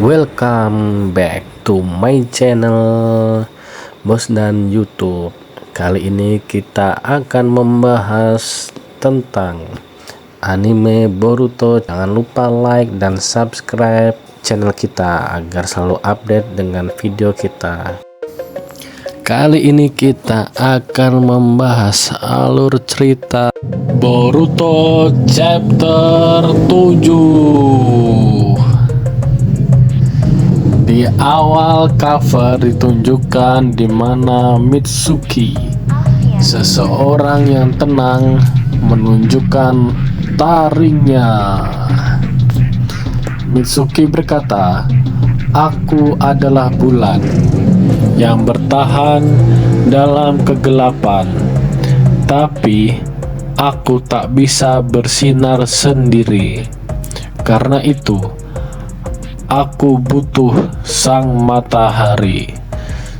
Welcome back to my channel Bos dan YouTube. Kali ini kita akan membahas tentang anime Boruto. Jangan lupa like dan subscribe channel kita agar selalu update dengan video kita. Kali ini kita akan membahas alur cerita Boruto chapter 7. Di awal cover ditunjukkan di mana Mitsuki, seseorang yang tenang, menunjukkan taringnya. Mitsuki berkata, "Aku adalah bulan yang bertahan dalam kegelapan, tapi aku tak bisa bersinar sendiri. Karena itu, aku butuh sang matahari.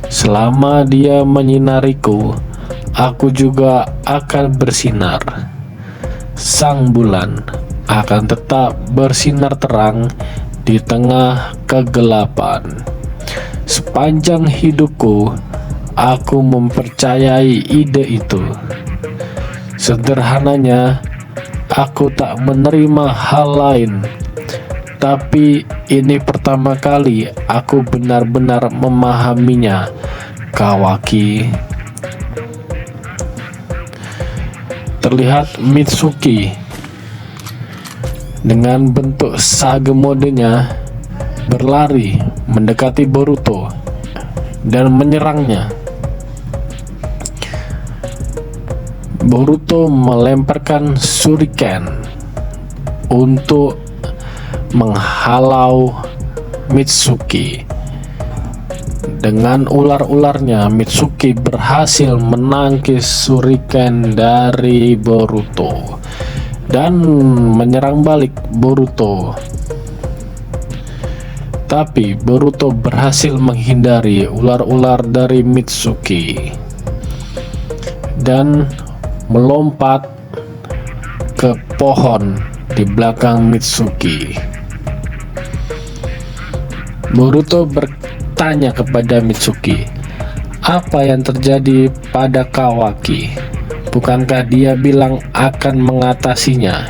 Selama dia menyinariku, aku juga akan bersinar. Sang bulan akan tetap bersinar terang di tengah kegelapan. Sepanjang hidupku, aku mempercayai ide itu. Sederhananya, aku tak menerima hal lain. Tapi ini pertama kali aku benar-benar memahaminya, Kawaki." Terlihat Mitsuki dengan bentuk sage modenya berlari mendekati Boruto dan menyerangnya. Boruto melemparkan shuriken untuk menghalau Mitsuki. Dengan ular-ularnya, Mitsuki berhasil menangkis shuriken dari Boruto dan menyerang balik Boruto. Tapi Boruto berhasil menghindari ular-ular dari Mitsuki dan melompat ke pohon di belakang Mitsuki. Boruto bertanya kepada Mitsuki, "Apa yang terjadi pada Kawaki? Bukankah dia bilang akan mengatasinya?"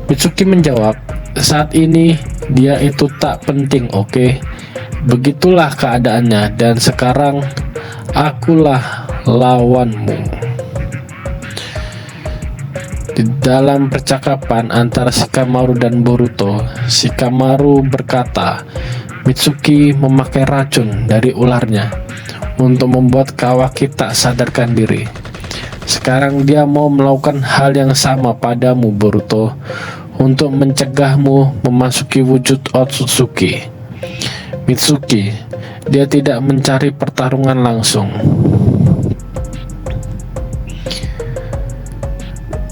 Mitsuki menjawab, "Saat ini dia itu tak penting, oke? Begitulah keadaannya, dan sekarang akulah lawanmu." Di dalam percakapan antara Shikamaru dan Boruto, Shikamaru berkata, Mitsuki memakai racun dari ularnya untuk membuat Kawaki tak sadarkan diri. Sekarang dia mau melakukan hal yang sama padamu, Boruto, untuk mencegahmu memasuki wujud Otsutsuki. Mitsuki, dia tidak mencari pertarungan langsung.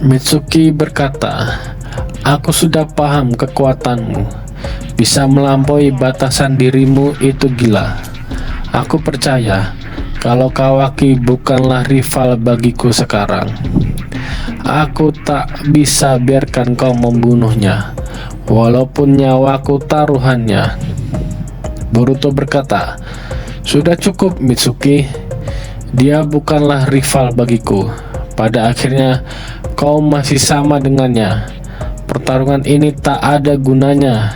Mitsuki berkata, "Aku sudah paham kekuatanmu. Bisa melampaui batasan dirimu itu gila. Aku percaya kalau Kawaki bukanlah rival bagiku sekarang. Aku tak bisa biarkan kau membunuhnya, walaupun nyawaku taruhannya." Boruto berkata, "Sudah cukup, Mitsuki. Dia bukanlah rival bagiku. Pada akhirnya kau masih sama dengannya. Pertarungan ini tak ada gunanya."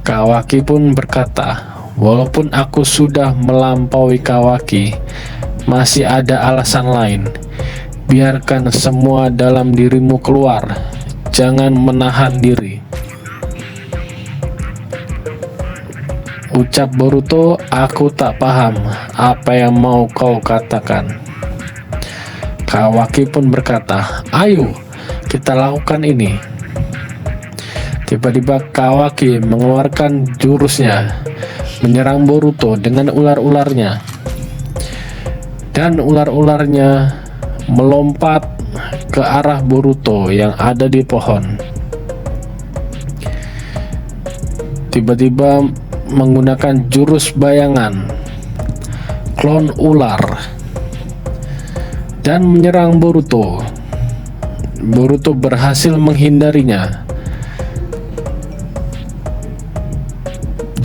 Kawaki pun berkata, "Walaupun aku sudah melampaui Kawaki, masih ada alasan lain. Biarkan semua dalam dirimu keluar. Jangan menahan diri." Ucap Boruto, "Aku tak paham apa yang mau kau katakan." Kawaki pun berkata, "Ayo, kita lakukan ini." Tiba-tiba Kawaki mengeluarkan jurusnya, menyerang Boruto dengan ular-ularnya. Dan ular-ularnya melompat ke arah Boruto yang ada di pohon. Tiba-tiba menggunakan jurus bayangan, klon ular, dan menyerang Boruto. Boruto berhasil menghindarinya.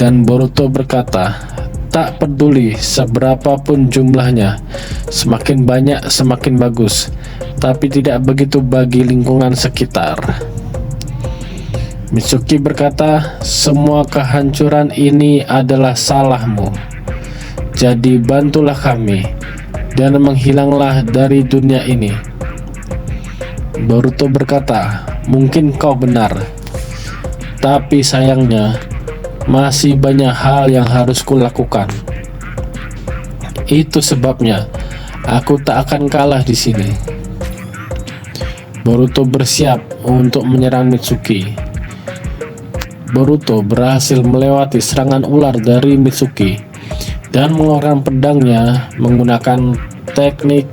Dan Boruto berkata, tak peduli seberapapun jumlahnya, semakin banyak semakin bagus, tapi tidak begitu bagi lingkungan sekitar. Mitsuki berkata, semua kehancuran ini adalah salahmu. Jadi bantulah kami dan menghilanglah dari dunia ini. Boruto berkata, mungkin kau benar, tapi sayangnya masih banyak hal yang harus kulakukan. Itu sebabnya aku tak akan kalah di sini. Boruto bersiap untuk menyerang Mitsuki. Boruto berhasil melewati serangan ular dari Mitsuki dan mengeluarkan pedangnya menggunakan teknik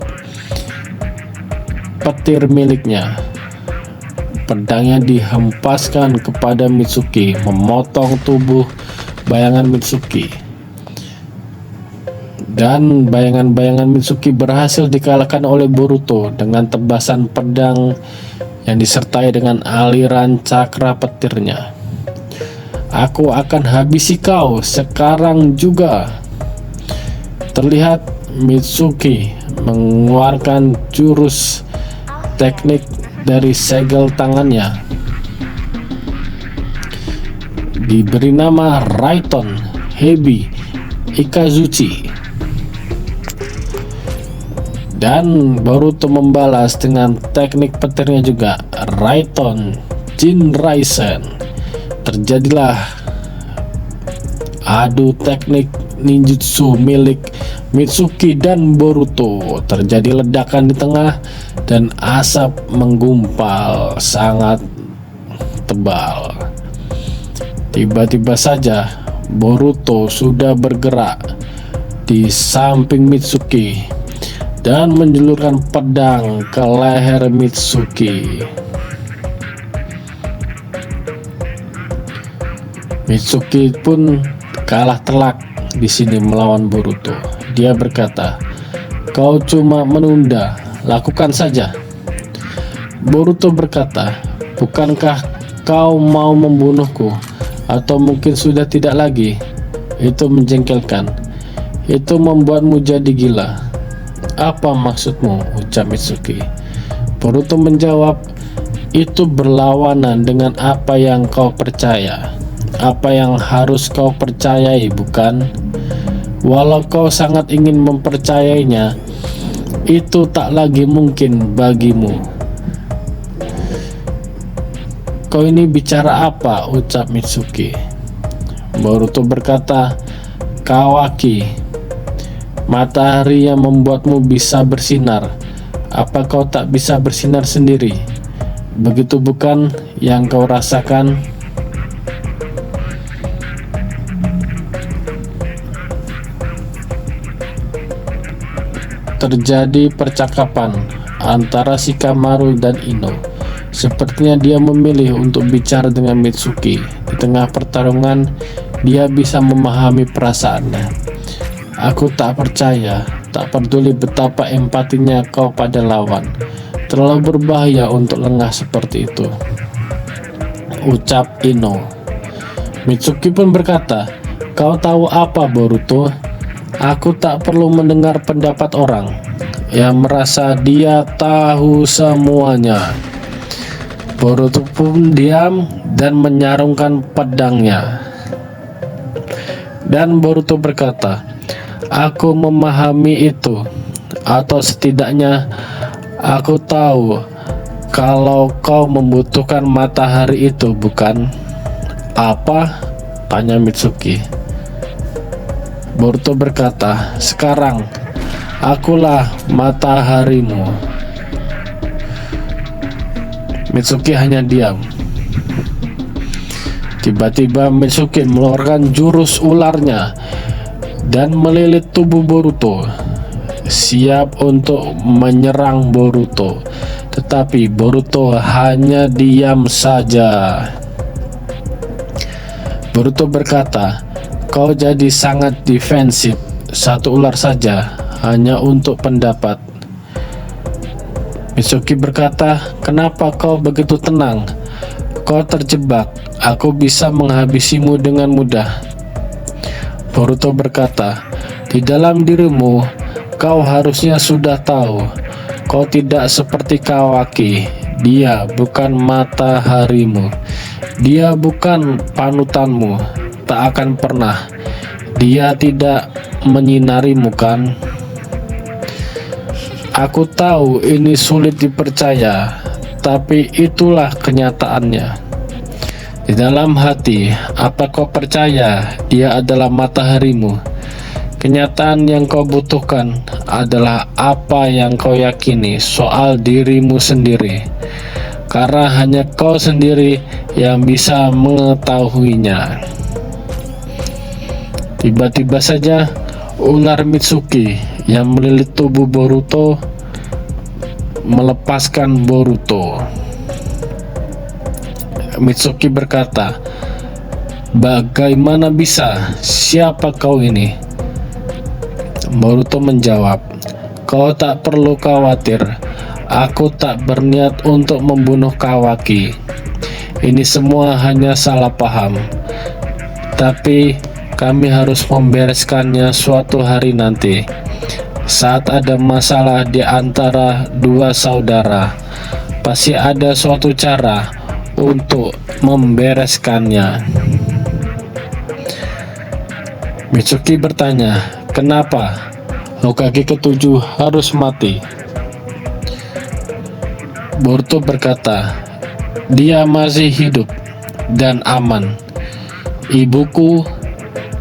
petir miliknya. Pedangnya dihempaskan kepada Mitsuki, memotong tubuh bayangan Mitsuki. Dan bayangan-bayangan Mitsuki berhasil dikalahkan oleh Boruto dengan tebasan pedang yang disertai dengan aliran cakra petirnya. Aku akan habisi kau sekarang juga. Terlihat Mitsuki mengeluarkan jurus teknik dari segel tangannya, diberi nama Raiton Hebi Ikazuchi. Dan Boruto membalas dengan teknik petirnya juga, Raiton Jinraisen. Terjadilah adu teknik ninjutsu milik Mitsuki dan Boruto. Terjadi ledakan di tengah dan asap menggumpal sangat tebal. Tiba-tiba saja Boruto sudah bergerak di samping Mitsuki dan menjulurkan pedang ke leher Mitsuki. Mitsuki pun kalah telak di sini melawan Boruto. Dia berkata, kau cuma menunda, lakukan saja. Boruto berkata, bukankah kau mau membunuhku? Atau mungkin sudah tidak lagi? Itu menjengkelkan. Itu membuatmu jadi gila. Apa maksudmu? Ucap Mitsuki. Boruto menjawab, itu berlawanan dengan apa yang kau percaya. Apa yang harus kau percayai, bukan? Walau kau sangat ingin mempercayainya, itu tak lagi mungkin bagimu. Kau ini bicara apa? Ucap Mitsuki. Boruto berkata, Kawaki, matahari yang membuatmu bisa bersinar. Apa kau tak bisa bersinar sendiri? Begitu bukan yang kau rasakan? Terjadi percakapan antara Shikamaru dan Ino. Sepertinya dia memilih untuk bicara dengan Mitsuki. Di tengah pertarungan, dia bisa memahami perasaannya. Aku tak percaya, tak peduli betapa empatinya kau pada lawan. Terlalu berbahaya untuk lengah seperti itu, ucap Ino. Mitsuki pun berkata, kau tahu apa Boruto? Aku tak perlu mendengar pendapat orang yang merasa dia tahu semuanya. Boruto pun diam dan menyarungkan pedangnya. Dan Boruto berkata, aku memahami itu, atau setidaknya aku tahu kalau kau membutuhkan matahari itu, bukan? Apa? Tanya Mitsuki. Boruto berkata, sekarang akulah mataharimu. Mitsuki hanya diam. Tiba-tiba Mitsuki mengeluarkan jurus ularnya dan melilit tubuh Boruto, siap untuk menyerang Boruto. Tetapi Boruto hanya diam saja. Boruto berkata, kau jadi sangat defensif. Satu ular saja, hanya untuk pendapat. Mitsuki berkata, kenapa kau begitu tenang? Kau terjebak. Aku bisa menghabisimu dengan mudah. Boruto berkata, "Di dalam dirimu, kau harusnya sudah tahu. Kau tidak seperti Kawaki. Dia bukan mataharimu. Dia bukan panutanmu. Tak akan pernah. Dia tidak menyinarimu, kan?" Aku tahu ini sulit dipercaya, tapi itulah kenyataannya. Di dalam hati, apa kau percaya dia adalah mataharimu? Kenyataan yang kau butuhkan adalah apa yang kau yakini soal dirimu sendiri, karena hanya kau sendiri yang bisa mengetahuinya. Tiba-tiba saja, ular Mitsuki yang melilit tubuh Boruto melepaskan Boruto. Mitsuki berkata, "Bagaimana bisa? Siapa kau ini?" Boruto menjawab, "Kau tak perlu khawatir. Aku tak berniat untuk membunuh Kawaki. Ini semua hanya salah paham. Tapi kami harus membereskannya suatu hari nanti. Saat ada masalah di antara dua saudara, pasti ada suatu cara untuk membereskannya." Mitsuki bertanya, "Kenapa Hokage ketujuh harus mati?" Boruto berkata, "Dia masih hidup dan aman. Ibuku,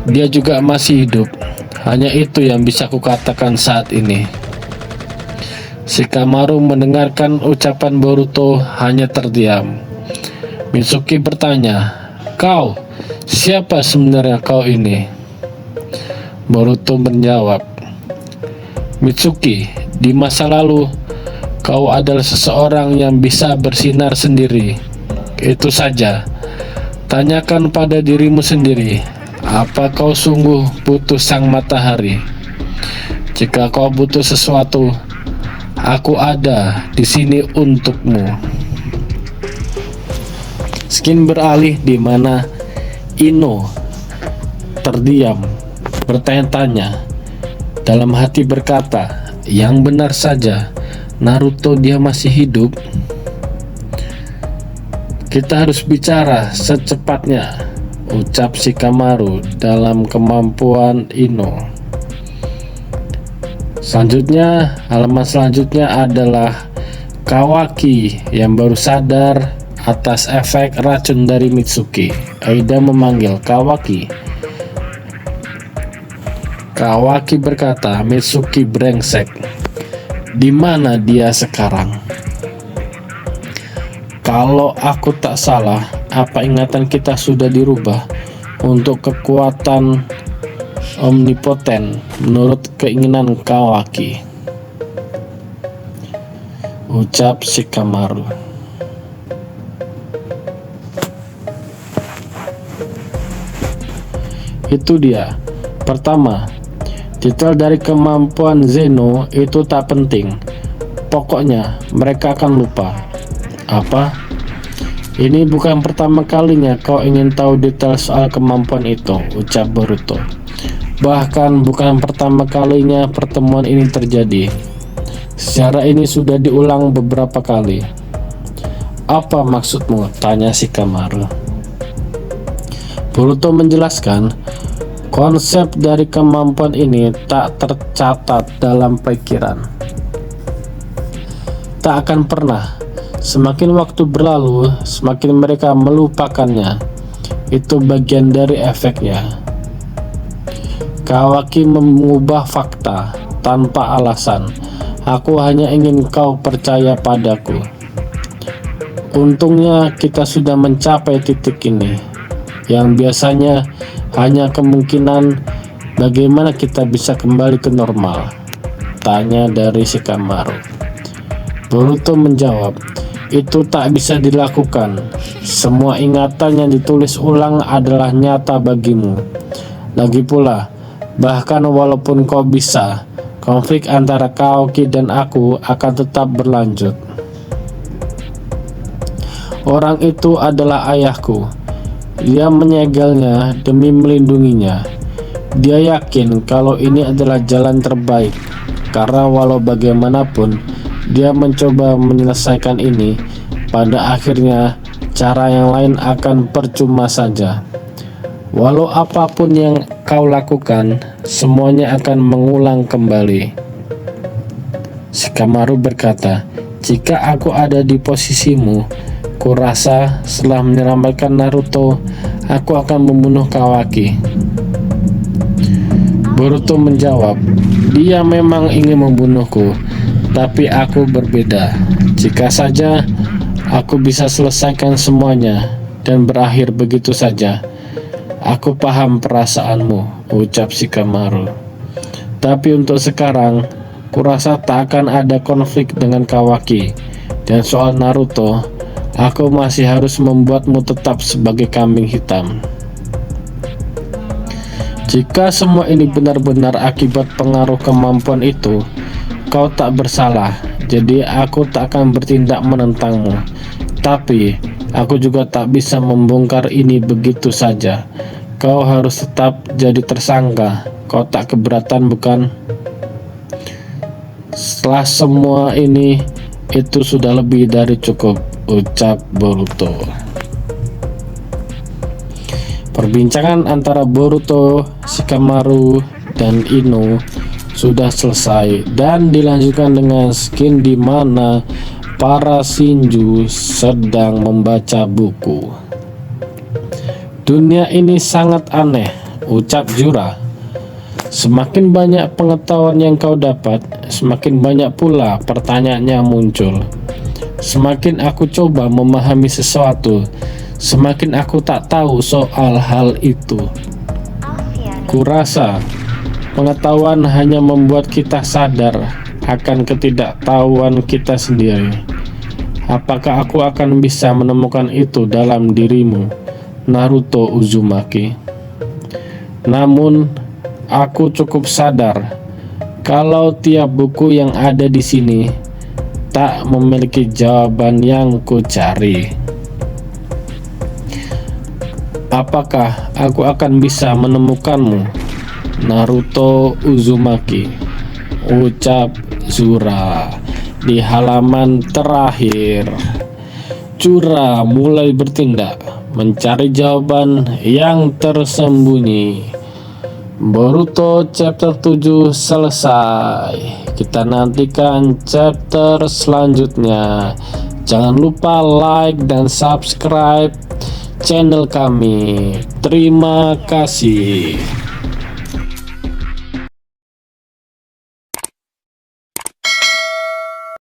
dia juga masih hidup. Hanya itu yang bisa kukatakan saat ini." Shikamaru mendengarkan ucapan Boruto hanya terdiam. Mitsuki bertanya, "Kau, siapa sebenarnya kau ini?" Boruto menjawab, "Mitsuki, di masa lalu, kau adalah seseorang yang bisa bersinar sendiri. Itu saja. Tanyakan pada dirimu sendiri, apa kau sungguh butuh sang matahari? Jika kau butuh sesuatu, aku ada di sini untukmu." Skin beralih di mana Ino terdiam, bertanya-tanya, dalam hati berkata, "Yang benar saja, Naruto dia masih hidup. Kita harus bicara secepatnya," ucap Shikamaru dalam kemampuan Ino. Halaman selanjutnya adalah Kawaki yang baru sadar atas efek racun dari Mitsuki. Aida memanggil Kawaki. Kawaki berkata, "Mitsuki brengsek. Di mana dia sekarang?" Kalau aku tak salah, apa ingatan kita sudah dirubah untuk kekuatan omnipoten menurut keinginan Kawaki, ucap Shikamaru. Itu dia. Pertama, detail dari kemampuan Zeno itu tak penting. Pokoknya mereka akan lupa. Apa? Ini bukan pertama kalinya kau ingin tahu detail soal kemampuan itu, ucap Boruto. Bahkan bukan pertama kalinya pertemuan ini terjadi. Secara ini sudah diulang beberapa kali. Apa maksudmu? Tanya Shikamaru. Boruto menjelaskan, konsep dari kemampuan ini tak tercatat dalam pikiran. Tak akan pernah. Semakin waktu berlalu, semakin mereka melupakannya. Itu bagian dari efeknya. Kawaki mengubah fakta tanpa alasan. Aku hanya ingin kau percaya padaku. Untungnya kita sudah mencapai titik ini, yang biasanya hanya kemungkinan. Bagaimana kita bisa kembali ke normal? Tanya dari Shikamaru. Boruto menjawab, itu tak bisa dilakukan. Semua ingatan yang ditulis ulang adalah nyata bagimu. Lagi pula, bahkan walaupun kau bisa, konflik antara Kawaki dan aku akan tetap berlanjut. Orang itu adalah ayahku. Dia menyegelnya demi melindunginya. Dia yakin kalau ini adalah jalan terbaik, karena walau bagaimanapun dia mencoba menyelesaikan ini, pada akhirnya cara yang lain akan percuma saja. Walau apapun yang kau lakukan, semuanya akan mengulang kembali. Shikamaru berkata, jika aku ada di posisimu, kurasa setelah menyelamatkan Naruto, aku akan membunuh Kawaki. Boruto menjawab, dia memang ingin membunuhku, tapi aku berbeda. Jika saja aku bisa selesaikan semuanya dan berakhir begitu saja. Aku paham perasaanmu, ucap Shikamaru. Tapi untuk sekarang, kurasa tak akan ada konflik dengan Kawaki. Dan soal Naruto, aku masih harus membuatmu tetap sebagai kambing hitam. Jika semua ini benar-benar akibat pengaruh kemampuan itu, kau tak bersalah, jadi aku tak akan bertindak menentangmu. Tapi, aku juga tak bisa membongkar ini begitu saja. Kau harus tetap jadi tersangka. Kau tak keberatan, bukan? Setelah semua ini, itu sudah lebih dari cukup, ucap Boruto. Perbincangan antara Boruto, Shikamaru, dan Ino sudah selesai dan dilanjutkan dengan scene di mana para Shinju sedang membaca buku. Dunia ini sangat aneh, ucap Jura. Semakin banyak pengetahuan yang kau dapat, semakin banyak pula pertanyaan yang muncul. Semakin aku coba memahami sesuatu, semakin aku tak tahu soal hal itu. Kurasa pengetahuan hanya membuat kita sadar akan ketidaktahuan kita sendiri. Apakah aku akan bisa menemukan itu dalam dirimu, Naruto Uzumaki? Namun, aku cukup sadar kalau tiap buku yang ada di sini tak memiliki jawaban yang ku cari. Apakah aku akan bisa menemukanmu, Naruto Uzumaki? Ucap Zura. Di halaman terakhir, Jura mulai bertindak mencari jawaban yang tersembunyi. Boruto chapter 7 selesai. Kita nantikan chapter selanjutnya. Jangan lupa like dan subscribe channel kami. Terima kasih.